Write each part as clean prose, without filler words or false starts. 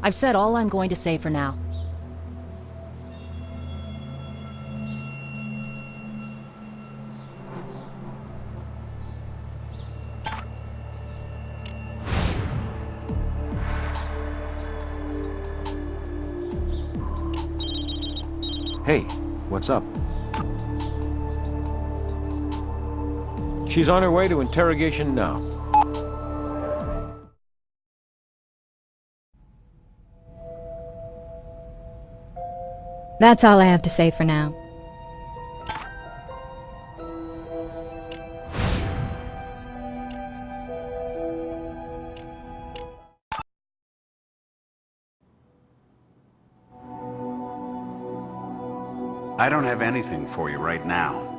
I've said all I'm going to say for now. Hey, what's up? She's on her way to interrogation now. That's all I have to say for now. I don't have anything for you right now.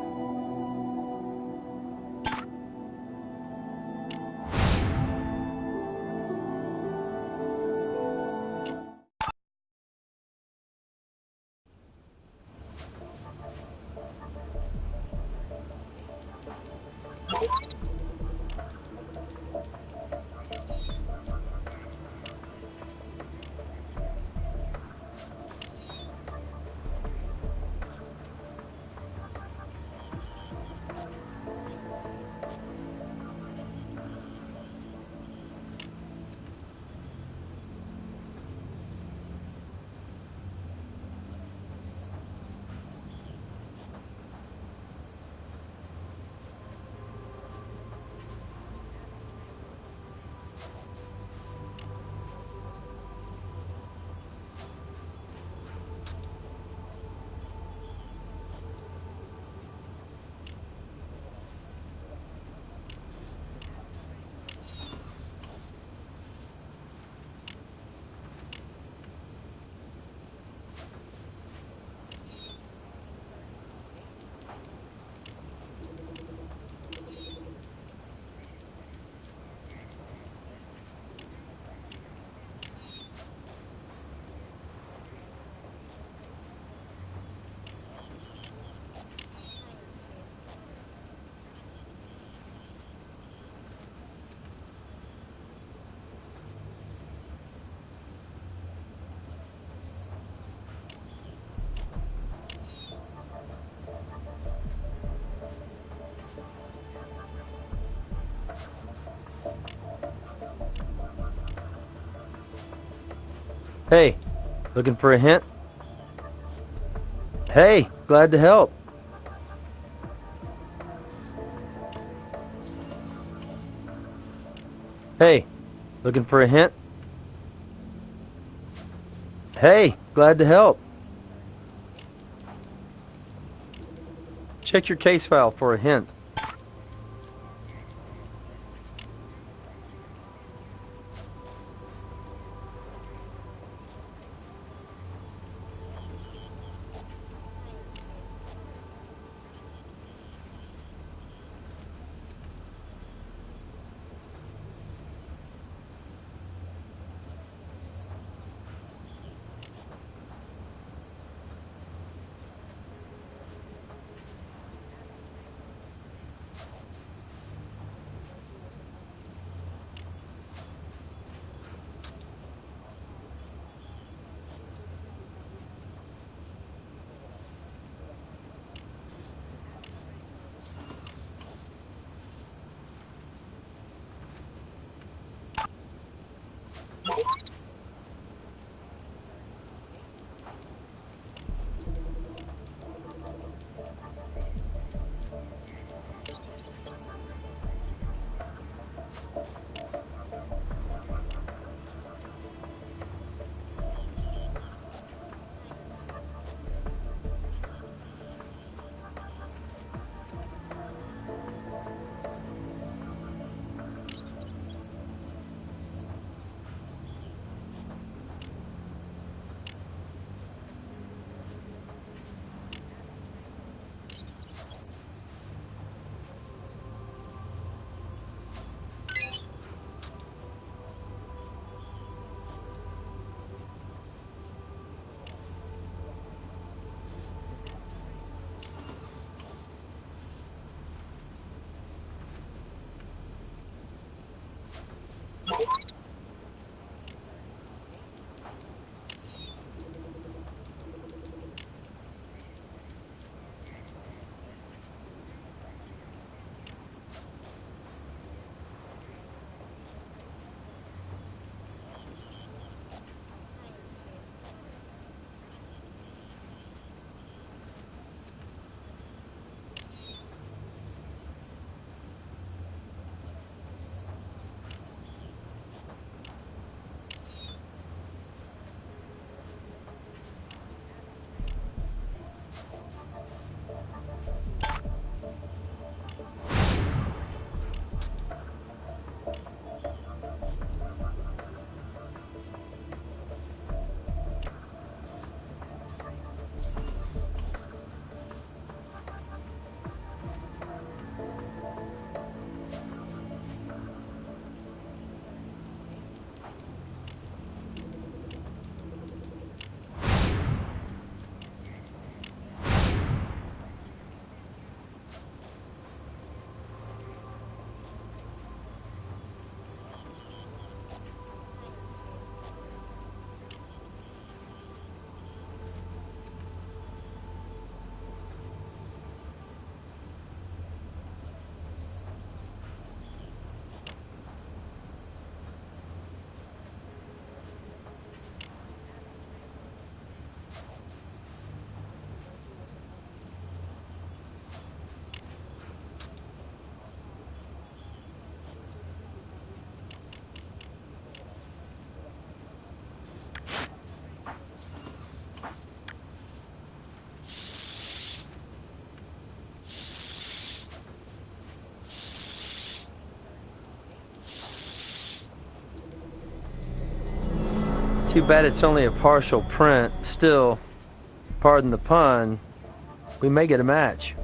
Hey, looking for a hint? Hey, glad to help. Hey, looking for a hint? Hey, glad to help. Check your case file for a hint. Too bad it's only a partial print. Still, pardon the pun, we may get a match.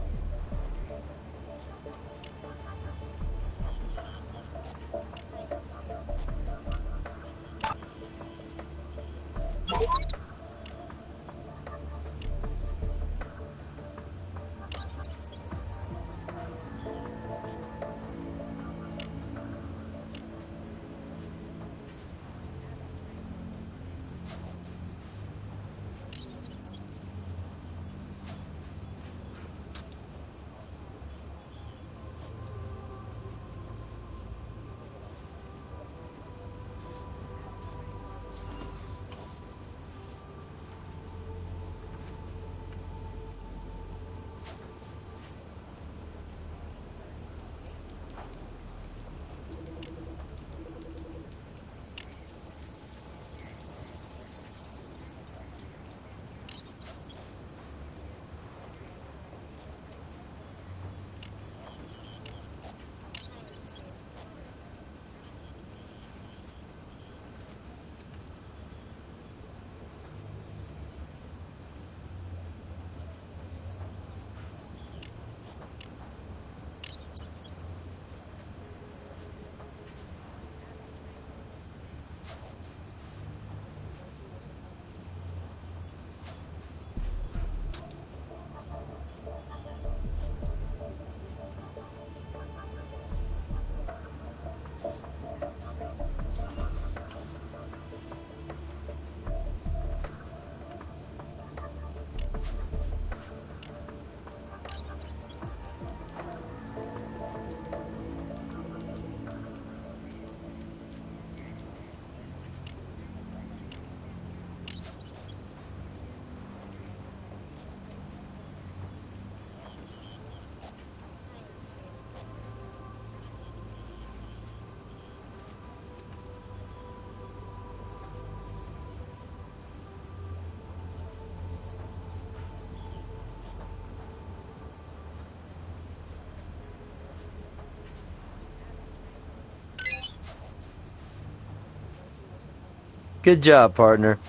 Good job, partner.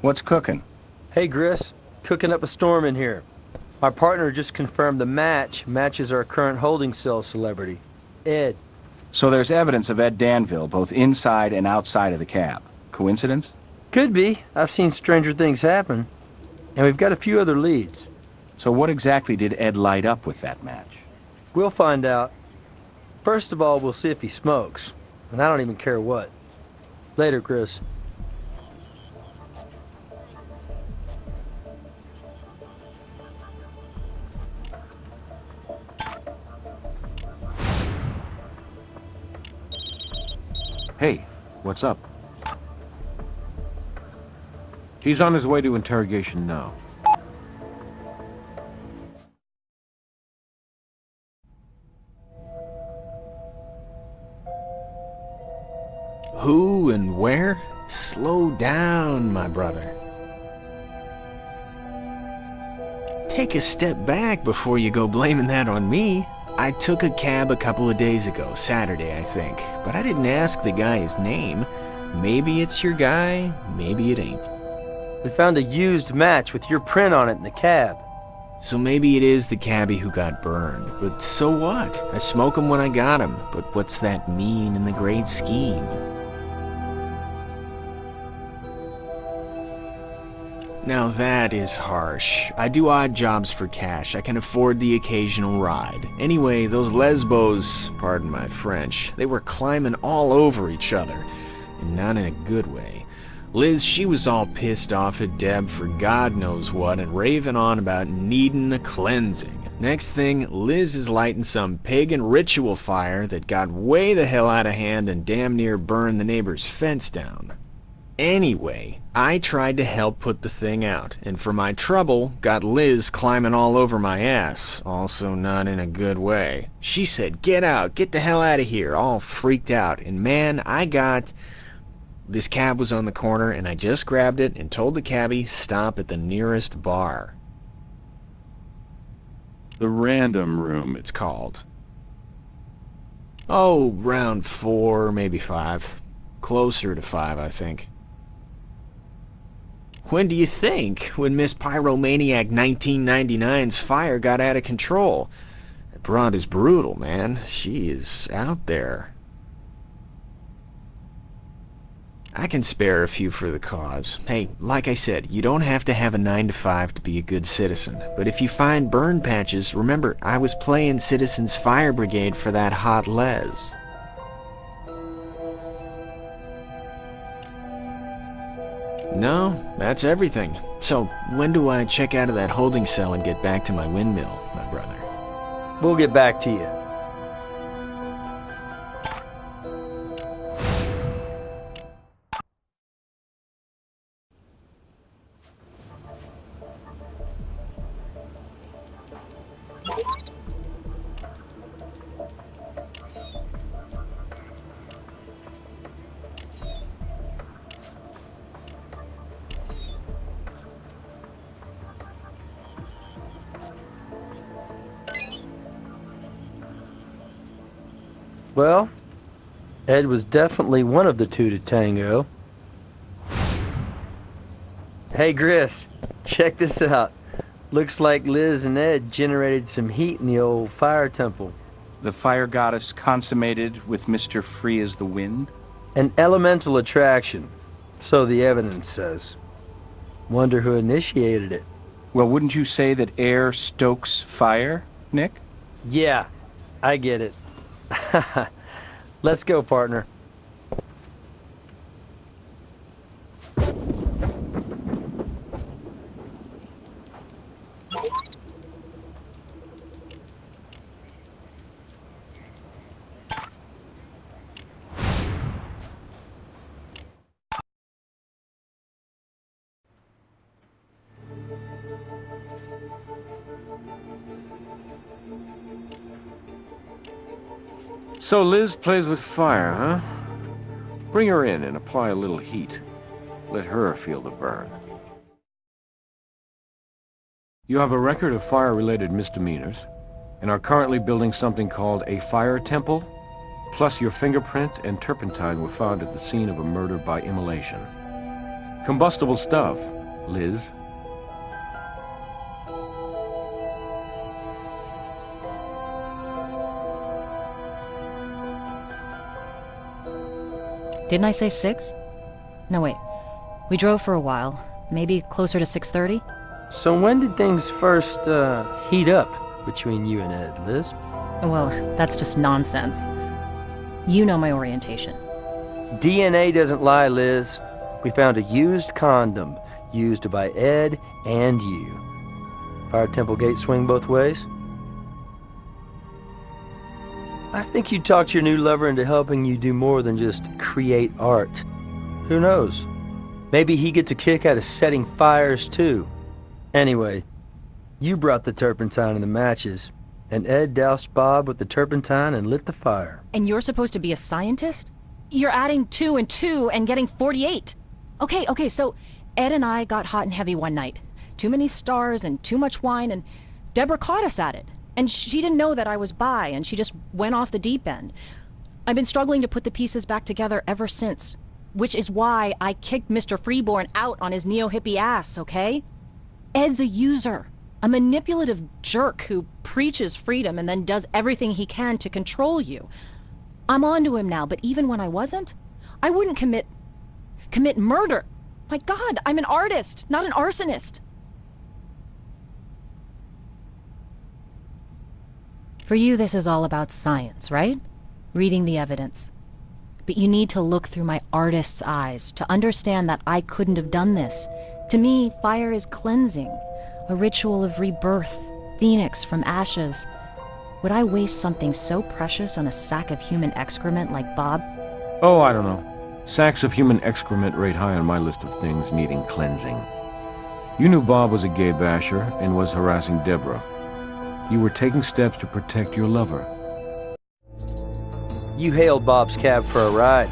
What's cooking? Hey, Gris. Cooking up a storm in here. My partner just confirmed the match matches our current holding cell celebrity, Ed. So there's evidence of Ed Danville both inside and outside of the cab. Coincidence? Could be. I've seen stranger things happen. And we've got a few other leads. So what exactly did Ed light up with that match? We'll find out. First of all, we'll see if he smokes. And I don't even care what. Later, Chris. Hey, what's up? He's on his way to interrogation now. Who and where? Slow down, my brother. Take a step back before you go blaming that on me. I took a cab a couple of days ago, Saturday, I think, but I didn't ask the guy his name. Maybe it's your guy, maybe it ain't. We found a used match with your print on it in the cab. So maybe it is the cabbie who got burned, but so what? I smoke 'em when I got 'em, but what's that mean in the great scheme? Now that is harsh. I do odd jobs for cash. I can afford the occasional ride. Anyway, those lesbos, pardon my French, they were climbing all over each other, and not in a good way. Liz, she was all pissed off at Deb for God knows what and raving on about needing a cleansing. Next thing, Liz is lighting some pagan ritual fire that got way the hell out of hand and damn near burned the neighbor's fence down. Anyway, I tried to help put the thing out, and for my trouble, got Liz climbing all over my ass, also not in a good way. She said, "Get out, get the hell out of here," all freaked out, and man, This cab was on the corner, and I just grabbed it and told the cabbie, stop at the nearest bar. The Random Room, it's called. Oh, round 4, maybe 5. Closer to 5, I think. When do you think? When Miss Pyromaniac 1999's fire got out of control. That broad is brutal, man. She is out there. I can spare a few for the cause. Hey, like I said, you don't have to have a 9-to-5 to be a good citizen. But if you find burn patches, remember, I was playing Citizens Fire Brigade for that hot Les. No, that's everything. So, when do I check out of that holding cell and get back to my windmill, my brother? We'll get back to you. Well, Ed was definitely one of the two to tango. Hey, Gris, check this out. Looks like Liz and Ed generated some heat in the old fire temple. The fire goddess consummated with Mr. Free as the Wind? An elemental attraction, so the evidence says. Wonder who initiated it. Well, wouldn't you say that air stokes fire, Nick? Yeah, I get it. Let's go, partner. So Liz plays with fire, huh? Bring her in and apply a little heat. Let her feel the burn. You have a record of fire-related misdemeanors, and are currently building something called a fire temple, plus your fingerprint and turpentine were found at the scene of a murder by immolation. Combustible stuff, Liz. Didn't I say 6? No, wait. We drove for a while. Maybe closer to 6:30? So when did things first heat up between you and Ed, Liz? Well, that's just nonsense. You know my orientation. DNA doesn't lie, Liz. We found a used condom used by Ed and you. Fire temple gate swing both ways? I think you talked your new lover into helping you do more than just create art. Who knows? Maybe he gets a kick out of setting fires too. Anyway, you brought the turpentine and the matches, and Ed doused Bob with the turpentine and lit the fire. And you're supposed to be a scientist? You're adding 2 and 2 and getting 48. Okay, so Ed and I got hot and heavy one night. Too many stars and too much wine, and Deborah caught us at it. And she didn't know that I was bi, and she just went off the deep end. I've been struggling to put the pieces back together ever since, which is why I kicked Mr. Freeborn out on his neo-hippie ass, okay? Ed's a user, a manipulative jerk who preaches freedom and then does everything he can to control you. I'm onto him now, but even when I wasn't, I wouldn't commit murder. My God, I'm an artist, not an arsonist. For you, this is all about science, right? Reading the evidence. But you need to look through my artist's eyes to understand that I couldn't have done this. To me, fire is cleansing, a ritual of rebirth, phoenix from ashes. Would I waste something so precious on a sack of human excrement like Bob? Oh, I don't know. Sacks of human excrement rate high on my list of things needing cleansing. You knew Bob was a gay basher and was harassing Deborah. You were taking steps to protect your lover. You hailed Bob's cab for a ride.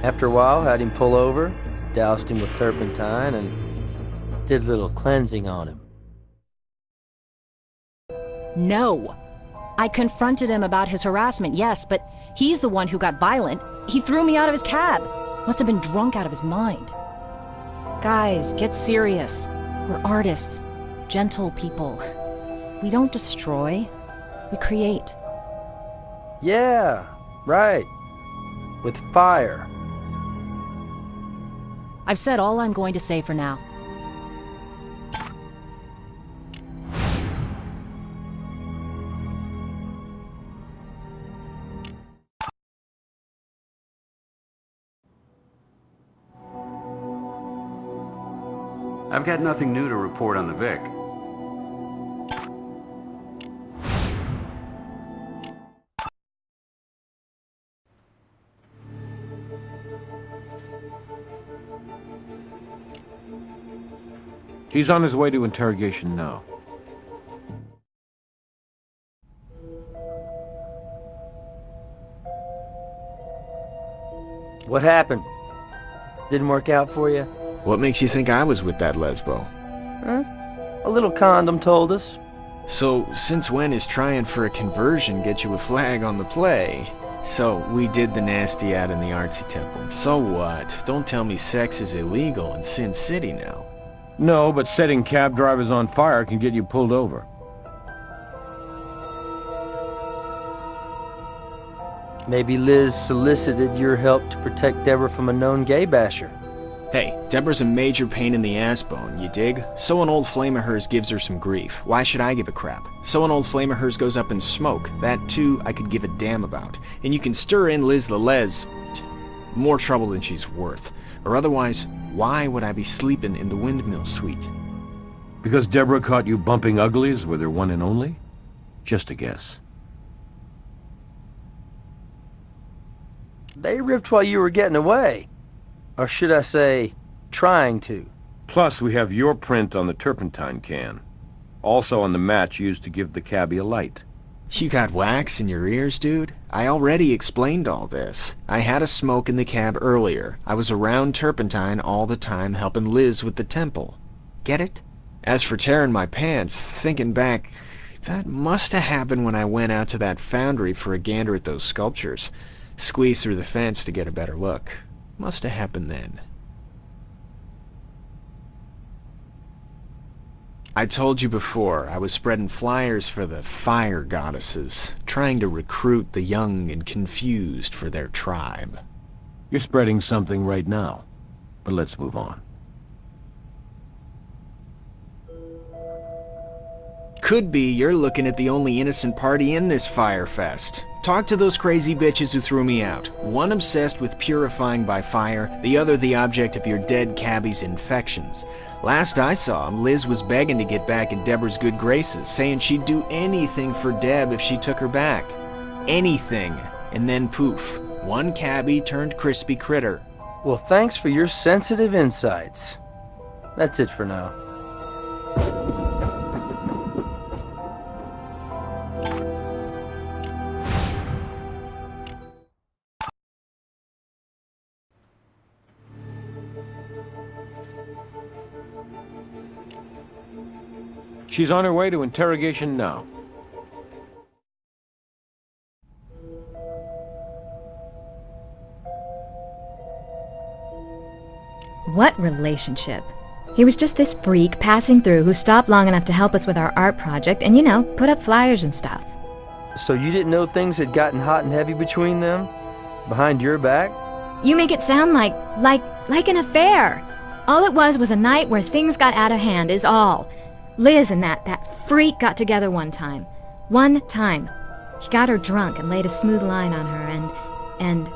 After a while, had him pull over, doused him with turpentine, and did a little cleansing on him. No. I confronted him about his harassment, yes, but He's the one who got violent. He threw me out of his cab. Must have been drunk out of his mind. Guys, get serious. We're artists. Gentle people. We don't destroy. We create. Yeah, right. With fire. I've said all I'm going to say for now. I've got nothing new to report on the Vic. He's on his way to interrogation now. What happened? Didn't work out for you? What makes you think I was with that lesbo? Huh? A little condom told us. So, since when is trying for a conversion get you a flag on the play? So, we did the nasty out in the artsy temple. So what? Don't tell me sex is illegal in Sin City now. No, but setting cab drivers on fire can get you pulled over. Maybe Liz solicited your help to protect Deborah from a known gay basher. Hey, Deborah's a major pain in the ass bone, you dig? So an old flame of hers gives her some grief. Why should I give a crap? So an old flame of hers goes up in smoke. That, too, I could give a damn about. And you can stir in Liz the Les. More trouble than she's worth. Or otherwise, why would I be sleeping in the windmill suite? Because Deborah caught you bumping uglies with her one and only? Just a guess. They ripped while you were getting away. Or should I say, trying to. Plus, we have your print on the turpentine can. Also on the match used to give the cabbie a light. You got wax in your ears, dude? I already explained all this. I had a smoke in the cab earlier. I was around turpentine all the time helping Liz with the temple. Get it? As for tearing my pants, thinking back, that must have happened when I went out to that foundry for a gander at those sculptures. Squeezed through the fence to get a better look. Must have happened then. I told you before, I was spreading flyers for the fire goddesses, trying to recruit the young and confused for their tribe. You're spreading something right now, but let's move on. Could be you're looking at the only innocent party in this fire fest. Talk to those crazy bitches who threw me out. One obsessed with purifying by fire, the other the object of your dead cabbie's infections. Last I saw him, Liz was begging to get back in Deborah's good graces, saying she'd do anything for Deb if she took her back. Anything. And then poof, one cabbie turned crispy critter. Well, thanks for your sensitive insights. That's it for now. She's on her way to interrogation now. What relationship? He was just this freak passing through who stopped long enough to help us with our art project and, you know, put up flyers and stuff. So you didn't know things had gotten hot and heavy between them? Behind your back? You make it sound like an affair. All it was a night where things got out of hand is all. Liz and that freak got together one time. One time. He got her drunk and laid a smooth line on her and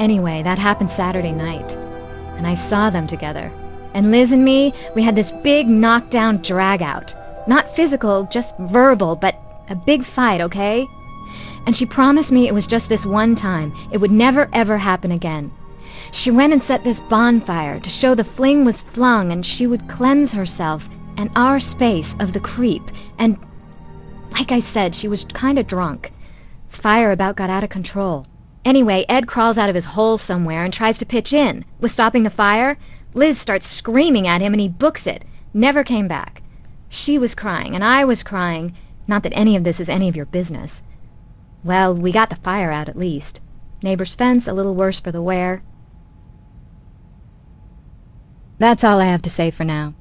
anyway, that happened Saturday night. And I saw them together. And Liz and me, we had this big knockdown drag-out. Not physical, just verbal, but a big fight, okay? And she promised me it was just this one time. It would never, ever happen again. She went and set this bonfire to show the fling was flung and she would cleanse herself and our space of the creep. And like I said, she was kinda drunk. Fire about got out of control. Anyway, Ed crawls out of his hole somewhere and tries to pitch in. With stopping the fire, Liz starts screaming at him and he books it. Never came back. She was crying and I was crying. Not that any of this is any of your business. Well, we got the fire out at least. Neighbor's fence a little worse for the wear. That's all I have to say for now.